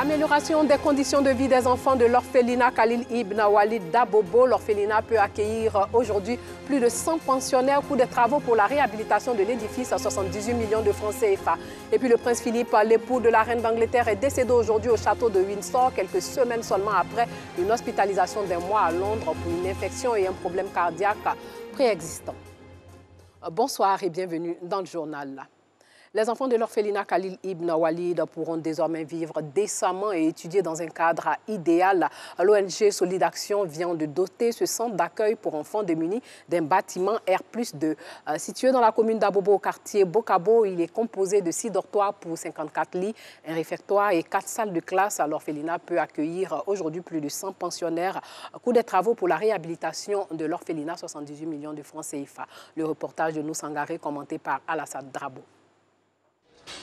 Amélioration des conditions de vie des enfants de l'orphelinat Khalil Ibn Walid d'Abobo. L'orphelinat peut accueillir aujourd'hui plus de 100 pensionnaires. Coût des travaux pour la réhabilitation de l'édifice à 78 millions de francs CFA. Et puis le prince Philippe, l'époux de la reine d'Angleterre, est décédé aujourd'hui au château de Windsor, quelques semaines seulement après une hospitalisation d'un mois à Londres pour une infection et un problème cardiaque préexistant. Bonsoir et bienvenue dans le journal. Les enfants de l'orphelinat Khalil Ibn Walid pourront désormais vivre décemment et étudier dans un cadre idéal. L'ONG Solid Action vient de doter ce centre d'accueil pour enfants démunis d'un bâtiment R+2. Situé dans la commune d'Abobo au quartier Bokabo, il est composé de 6 dortoirs pour 54 lits, un réfectoire et 4 salles de classe. L'orphelinat peut accueillir aujourd'hui plus de 100 pensionnaires. Coût des travaux pour la réhabilitation de l'orphelinat, 78 millions de francs CFA. Le reportage de Nousangaré commenté par Alassane Drabo.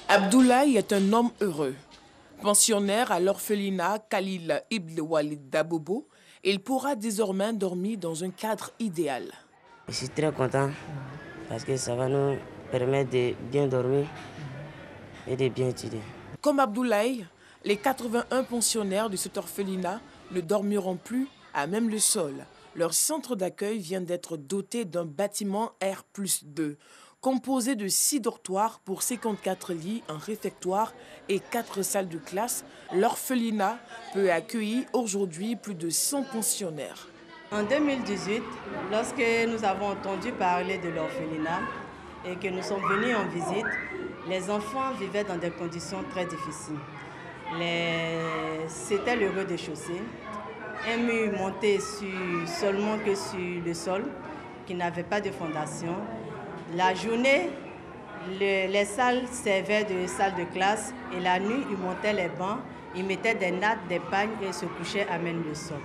Abdoulaye est un homme heureux. Pensionnaire à l'orphelinat Khalil Ibn Walid d'Abobo, il pourra désormais dormir dans un cadre idéal. Je suis très content parce que ça va nous permettre de bien dormir et de bien étudier. Comme Abdoulaye, les 81 pensionnaires de cet orphelinat ne dormiront plus à même le sol. Leur centre d'accueil vient d'être doté d'un bâtiment R+2. Composé de 6 dortoirs pour 54 lits, un réfectoire et 4 salles de classe, l'orphelinat peut accueillir aujourd'hui plus de 100 pensionnaires. En 2018, lorsque nous avons entendu parler de l'orphelinat et que nous sommes venus en visite, les enfants vivaient dans des conditions très difficiles. C'était le rez-de-chaussée, un mur monté seulement que sur le sol, qui n'avait pas de fondation. La journée, les salles servaient de salles de classe et la nuit, ils montaient les bancs, ils mettaient des nattes, des pagnes et se couchaient à même le sol.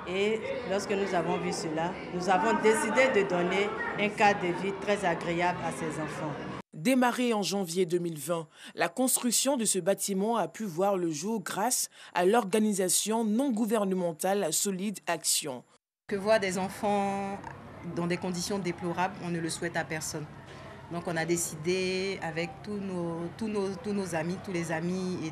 Et lorsque nous avons vu cela, nous avons décidé de donner un cadre de vie très agréable à ces enfants. Démarré en janvier 2020, la construction de ce bâtiment a pu voir le jour grâce à l'organisation non gouvernementale Solid Action. Que voir des enfants dans des conditions déplorables, on ne le souhaite à personne. Donc on a décidé avec tous nos amis, tous les amis et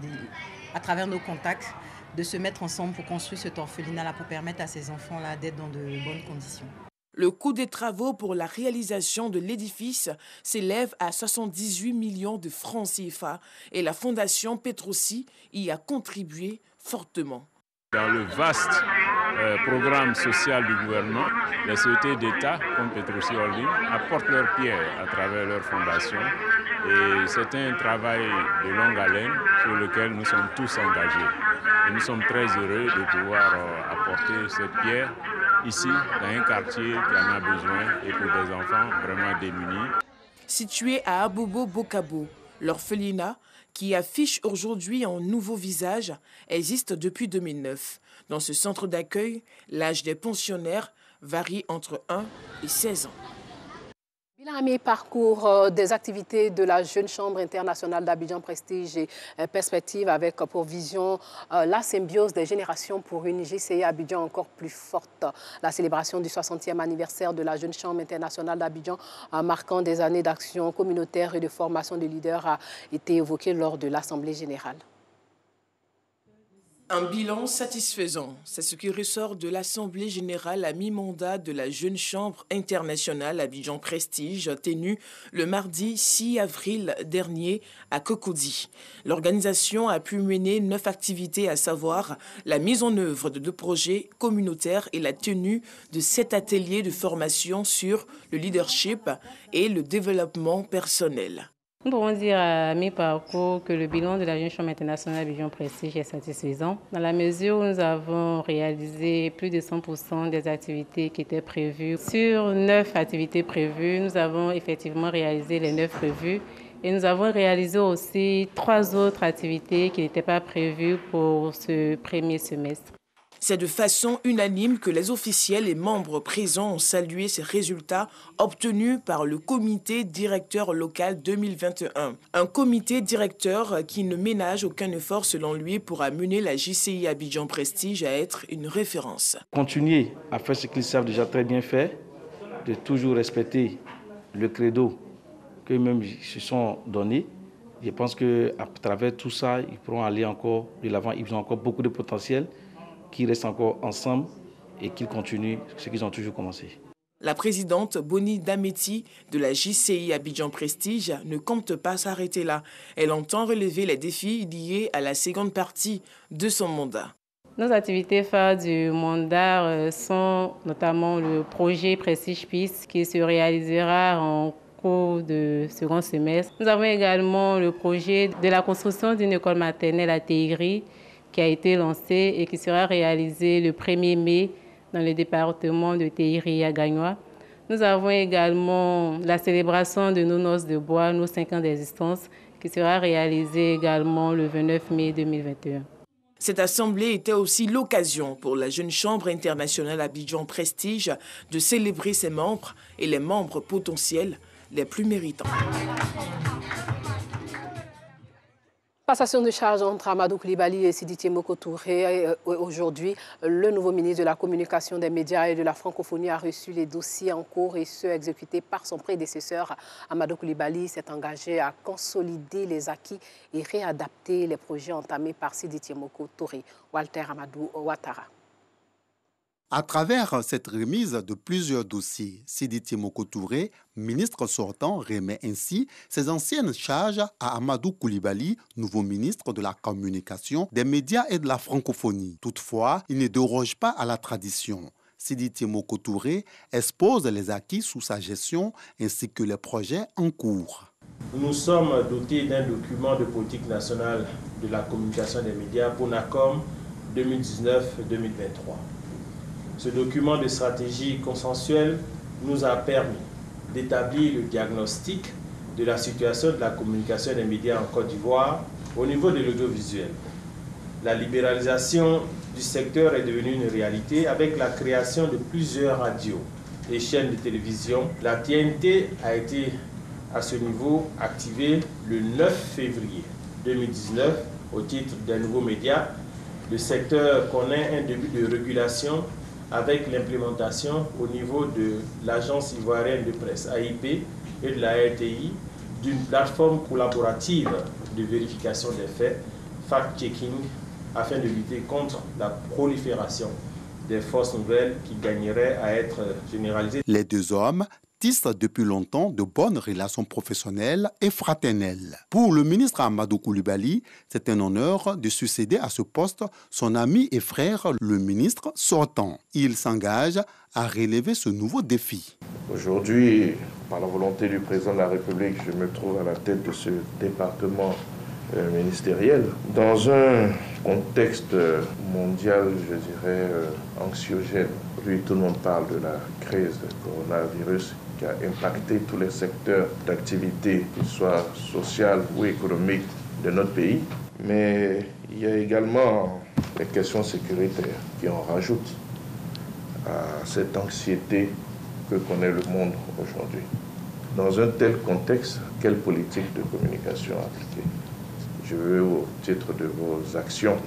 à travers nos contacts, de se mettre ensemble pour construire cet orphelinat-là, pour permettre à ces enfants-là d'être dans de bonnes conditions. Le coût des travaux pour la réalisation de l'édifice s'élève à 78 millions de francs CFA et la Fondation Petrosi y a contribué fortement. Dans le vaste programme social du gouvernement, les sociétés d'État comme Petrosi Holding apportent leur pierre à travers leur fondation. Et c'est un travail de longue haleine sur lequel nous sommes tous engagés. Et nous sommes très heureux de pouvoir apporter cette pierre ici, dans un quartier qui en a besoin et pour des enfants vraiment démunis. Situé à Abobo Bokabo, l'orphelinat, qui affiche aujourd'hui un nouveau visage, existe depuis 2009. Dans ce centre d'accueil, l'âge des pensionnaires varie entre 1 et 16 ans. Bilan à mi-parcours des activités de la Jeune Chambre internationale d'Abidjan Prestige et Perspective avec pour vision la symbiose des générations pour une JCI Abidjan encore plus forte. La célébration du 60e anniversaire de la Jeune Chambre internationale d'Abidjan marquant des années d'action communautaire et de formation de leaders a été évoquée lors de l'Assemblée générale. Un bilan satisfaisant, c'est ce qui ressort de l'Assemblée générale à mi-mandat de la Jeune Chambre internationale Abidjan Prestige tenue le mardi 6 avril dernier à Cocody. L'organisation a pu mener 9 activités, à savoir la mise en œuvre de 2 projets communautaires et la tenue de 7 ateliers de formation sur le leadership et le développement personnel. Nous pouvons dire à mi-parcours que le bilan de la Jeune Chambre internationale Abidjan Prestige est satisfaisant, dans la mesure où nous avons réalisé plus de 100% des activités qui étaient prévues. Sur 9 activités prévues, nous avons effectivement réalisé les 9 prévues et nous avons réalisé aussi 3 autres activités qui n'étaient pas prévues pour ce premier semestre. C'est de façon unanime que les officiels et membres présents ont salué ces résultats obtenus par le comité directeur local 2021. Un comité directeur qui ne ménage aucun effort selon lui pour amener la JCI Abidjan Prestige à être une référence. Continuer à faire ce qu'ils savent déjà très bien faire, de toujours respecter le credo qu'eux-mêmes se sont donnés Je pense qu'à travers tout ça, ils pourront aller encore de l'avant. Ils ont encore beaucoup de potentiel, qu'ils restent encore ensemble et qu'ils continuent ce qu'ils ont toujours commencé. La présidente Boni Dameti de la JCI Abidjan Prestige ne compte pas s'arrêter là. Elle entend relever les défis liés à la seconde partie de son mandat. Nos activités phares du mandat sont notamment le projet Prestige Peace qui se réalisera en cours de second semestre. Nous avons également le projet de la construction d'une école maternelle à Téhéri qui a été lancé et qui sera réalisé le 1er mai dans le département de Téhéri à Gagnoa. Nous avons également la célébration de nos noces de bois, nos 5 ans d'existence, qui sera réalisée également le 29 mai 2021. Cette assemblée était aussi l'occasion pour la Jeune Chambre internationale Abidjan Prestige de célébrer ses membres et les membres potentiels les plus méritants. Passation de charge entre Amadou Coulibaly et Sidiki Moko Touré. Aujourd'hui, le nouveau ministre de la Communication, des médias et de la francophonie a reçu les dossiers en cours et ceux exécutés par son prédécesseur. Amadou Coulibaly s'est engagé à consolider les acquis et réadapter les projets entamés par Sidiki Moko Touré. Walter Amadou Ouattara. À travers cette remise de plusieurs dossiers, Sidiki Moko Touré, ministre sortant, remet ainsi ses anciennes charges à Amadou Coulibaly, nouveau ministre de la Communication, des médias et de la francophonie. Toutefois, il ne déroge pas à la tradition. Sidiki Moko Touré expose les acquis sous sa gestion ainsi que les projets en cours. Nous sommes dotés d'un document de politique nationale de la communication des médias pour NACOM 2019-2023. Ce document de stratégie consensuelle nous a permis d'établir le diagnostic de la situation de la communication des médias en Côte d'Ivoire au niveau de l'audiovisuel. La libéralisation du secteur est devenue une réalité avec la création de plusieurs radios et chaînes de télévision. La TNT a été à ce niveau activée le 9 février 2019 au titre des nouveaux médias. Le secteur connaît un début de régulation avec l'implémentation au niveau de l'Agence ivoirienne de presse AIP et de la RTI d'une plateforme collaborative de vérification des faits, fact-checking, afin de lutter contre la prolifération des fausses nouvelles qui gagneraient à être généralisées. Les deux hommes tissent depuis longtemps de bonnes relations professionnelles et fraternelles. Pour le ministre Amadou Coulibaly, c'est un honneur de succéder à ce poste son ami et frère, le ministre sortant. Il s'engage à relever ce nouveau défi. Aujourd'hui, par la volonté du président de la République, je me trouve à la tête de ce département ministériel. Dans un contexte mondial, je dirais, anxiogène, lui, tout le monde parle de la crise du coronavirus qui a impacté tous les secteurs d'activité, qu'ils soient sociales ou économiques de notre pays. Mais il y a également les questions sécuritaires qui en rajoutent à cette anxiété que connaît le monde aujourd'hui. Dans un tel contexte, quelle politique de communication appliquer? Je veux, au titre de vos actions,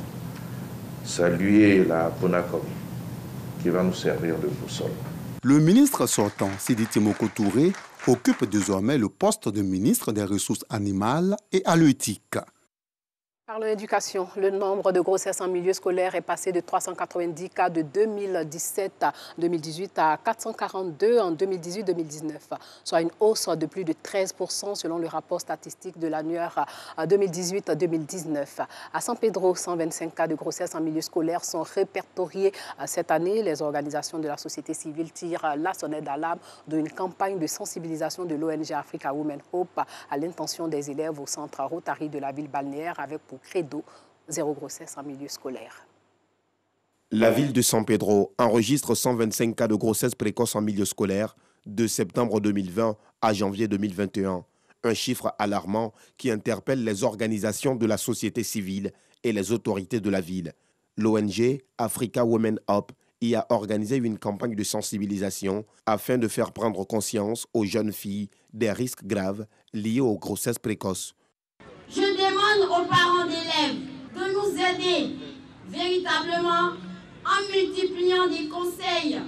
saluer la PONACOM qui va nous servir de boussole. Le ministre sortant, Sidiki Moko Touré, occupe désormais le poste de ministre des Ressources animales et halieutiques. Parlons éducation. Le nombre de grossesses en milieu scolaire est passé de 390 cas de 2017 à 2018 à 442 en 2018-2019, soit une hausse de plus de 13% selon le rapport statistique de l'annuaire 2018-2019. À San Pedro, 125 cas de grossesse en milieu scolaire sont répertoriés cette année. Les organisations de la société civile tirent la sonnette d'alarme d'une campagne de sensibilisation de l'ONG Africa Women Hope à l'intention des élèves au centre Rotary de la ville balnéaire avec pour credo, 0 grossesse en milieu scolaire. La ville de San Pedro enregistre 125 cas de grossesse précoce en milieu scolaire de septembre 2020 à janvier 2021. Un chiffre alarmant qui interpelle les organisations de la société civile et les autorités de la ville. L'ONG Africa Women Up y a organisé une campagne de sensibilisation afin de faire prendre conscience aux jeunes filles des risques graves liés aux grossesses précoces. Je demande aux parents d'élèves de nous aider véritablement en multipliant des conseils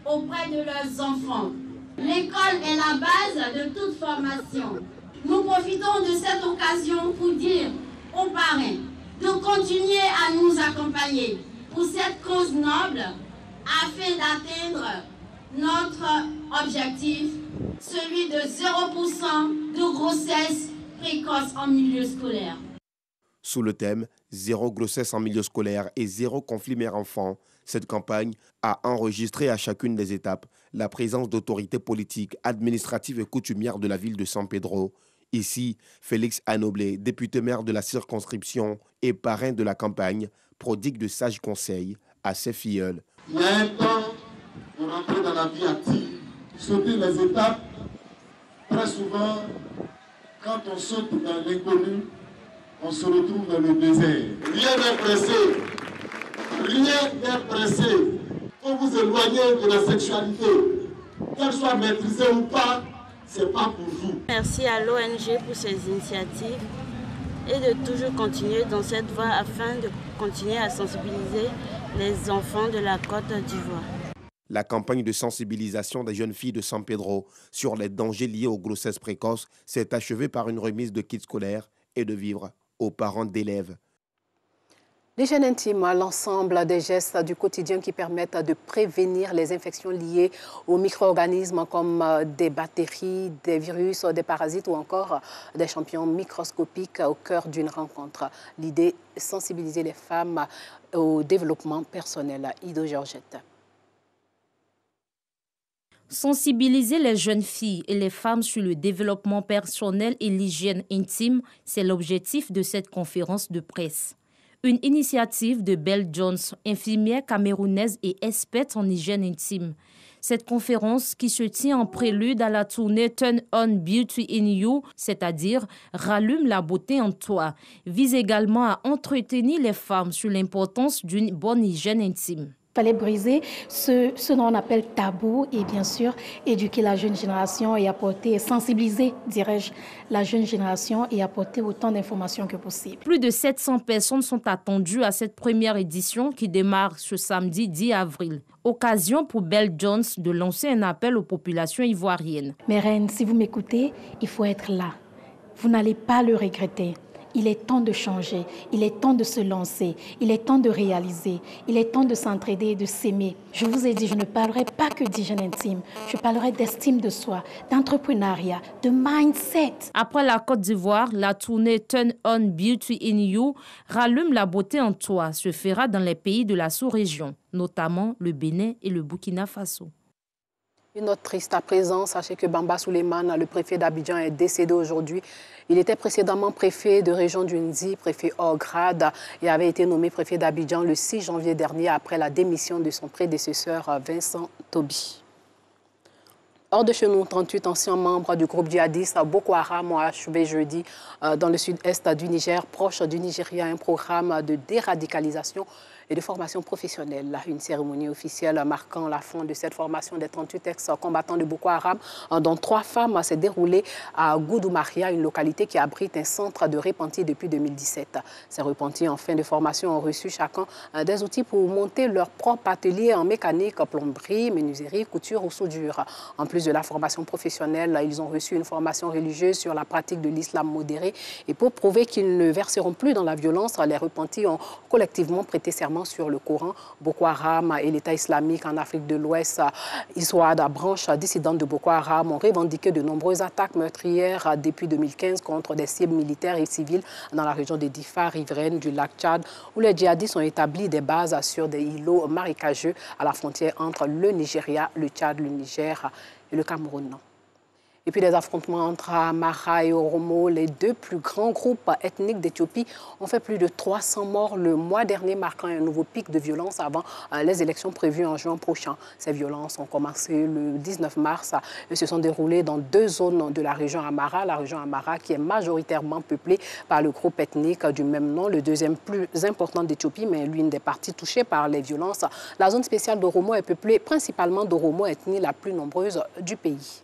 auprès de leurs enfants. L'école est la base de toute formation. nous profitons de cette occasion pour dire aux parrains de continuer à nous accompagner pour cette cause noble afin d'atteindre notre objectif, celui de 0% de grossesse précoce en milieu scolaire. Sous le thème « Zéro grossesse en milieu scolaire et zéro conflit mère-enfant », cette campagne a enregistré à chacune des étapes la présence d'autorités politiques, administratives et coutumières de la ville de San Pedro. Ici, Félix Anoblé, député maire de la circonscription et parrain de la campagne, prodigue de sages conseils à ses filleuls. Il y a un temps pour rentrer dans la vie active, sauter les étapes. Très souvent, quand on saute dans l'inconnu, on se retrouve dans le désert. Rien n'est pressé. Rien n'est pressé. Il faut vous éloigner de la sexualité. Qu'elle soit maîtrisée ou pas, c'est pas pour vous. Merci à l'ONG pour ses initiatives et de toujours continuer dans cette voie afin de continuer à sensibiliser les enfants de la Côte d'Ivoire. La campagne de sensibilisation des jeunes filles de San Pedro sur les dangers liés aux grossesses précoces s'est achevée par une remise de kits scolaires et de vivres aux parents d'élèves. L'hygiène intime, l'ensemble des gestes du quotidien qui permettent de prévenir les infections liées aux micro-organismes comme des bactéries, des virus, des parasites ou encore des champignons microscopiques au cœur d'une rencontre. L'idée, sensibiliser les femmes au développement personnel. Ido Georgette. Sensibiliser les jeunes filles et les femmes sur le développement personnel et l'hygiène intime, c'est l'objectif de cette conférence de presse. Une initiative de Belle Jones, infirmière camerounaise et experte en hygiène intime. Cette conférence, qui se tient en prélude à la tournée Turn On Beauty in You, c'est-à-dire Rallume la beauté en toi, vise également à entretenir les femmes sur l'importance d'une bonne hygiène intime. Il fallait briser ce dont on appelle tabou et bien sûr éduquer la jeune génération et apporter, sensibiliser, dirais-je, la jeune génération et apporter autant d'informations que possible. Plus de 700 personnes sont attendues à cette première édition qui démarre ce samedi 10 avril. Occasion pour Belle Jones de lancer un appel aux populations ivoiriennes. Mes reines, si vous m'écoutez, il faut être là. Vous n'allez pas le regretter. Il est temps de changer, il est temps de se lancer, il est temps de réaliser, il est temps de s'entraider et de s'aimer. Je vous ai dit, je ne parlerai pas que d'hygiène intime, je parlerai d'estime de soi, d'entrepreneuriat, de mindset. Après la Côte d'Ivoire, la tournée Turn On Beauty in You, Rallume la beauté en toi, se fera dans les pays de la sous-région, notamment le Bénin et le Burkina Faso. Une note triste à présent, sachez que Bamba Souleymane, le préfet d'Abidjan, est décédé aujourd'hui. Il était précédemment préfet de région d'Undi, préfet hors grade, et avait été nommé préfet d'Abidjan le 6 janvier dernier après la démission de son prédécesseur Vincent Toby. Hors de chez nous, 38 anciens membres du groupe djihadiste Boko Haram ont achevé jeudi dans le sud-est du Niger, proche du Nigeria, un programme de déradicalisation et de formation professionnelle. Une cérémonie officielle marquant la fin de cette formation des 38 ex-combattants de Boko Haram, dont 3 femmes, s'est déroulée à Goudoumaria, une localité qui abrite un centre de repentis depuis 2017. Ces repentis en fin de formation ont reçu chacun des outils pour monter leur propre atelier en mécanique, plomberie, menuiserie, couture ou soudure. En plus de la formation professionnelle, ils ont reçu une formation religieuse sur la pratique de l'islam modéré. Et pour prouver qu'ils ne verseront plus dans la violence, les repentis ont collectivement prêté serment sur le Coran. Boko Haram et l'État islamique en Afrique de l'Ouest, Iswad, branche dissidente de Boko Haram, ont revendiqué de nombreuses attaques meurtrières depuis 2015 contre des cibles militaires et civiles dans la région de Difa, riveraine du lac Tchad, où les djihadistes ont établi des bases sur des îlots marécageux à la frontière entre le Nigeria, le Tchad, le Niger et le Cameroun. Et puis des affrontements entre Amhara et Oromo, les 2 plus grands groupes ethniques d'Éthiopie, ont fait plus de 300 morts le mois dernier, marquant un nouveau pic de violence avant les élections prévues en juin prochain. Ces violences ont commencé le 19 mars et se sont déroulées dans 2 zones de la région Amhara qui est majoritairement peuplée par le groupe ethnique du même nom, le 2e plus important d'Éthiopie, mais l'une des parties touchées par les violences. La zone spéciale d'Oromo est peuplée principalement d'Oromo, ethnie la plus nombreuse du pays.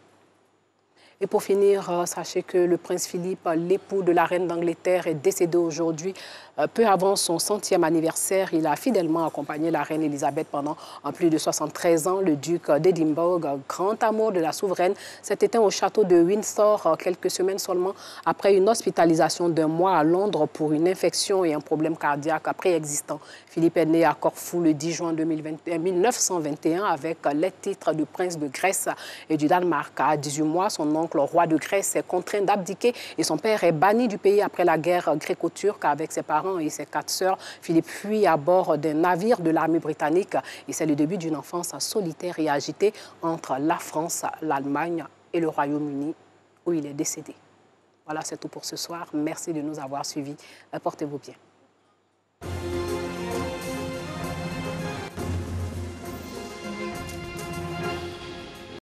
Et pour finir, sachez que le prince Philippe, l'époux de la reine d'Angleterre, est décédé aujourd'hui. Peu avant son 100e anniversaire, il a fidèlement accompagné la reine Elisabeth pendant plus de 73 ans. Le duc d'Édimbourg, grand amour de la souveraine, s'est éteint au château de Windsor quelques semaines seulement après une hospitalisation d'1 mois à Londres pour une infection et un problème cardiaque préexistant. Philippe est né à Corfou le 10 juin 1921 avec les titres de prince de Grèce et du Danemark. À 18 mois, son oncle, roi de Grèce, est contraint d'abdiquer et son père est banni du pays après la guerre gréco-turque. Avec ses parents et ses 4 sœurs, Philippe fuit à bord d'un navire de l'armée britannique et c'est le début d'une enfance solitaire et agitée entre la France, l'Allemagne et le Royaume-Uni où il est décédé. Voilà, c'est tout pour ce soir. Merci de nous avoir suivis. Portez-vous bien.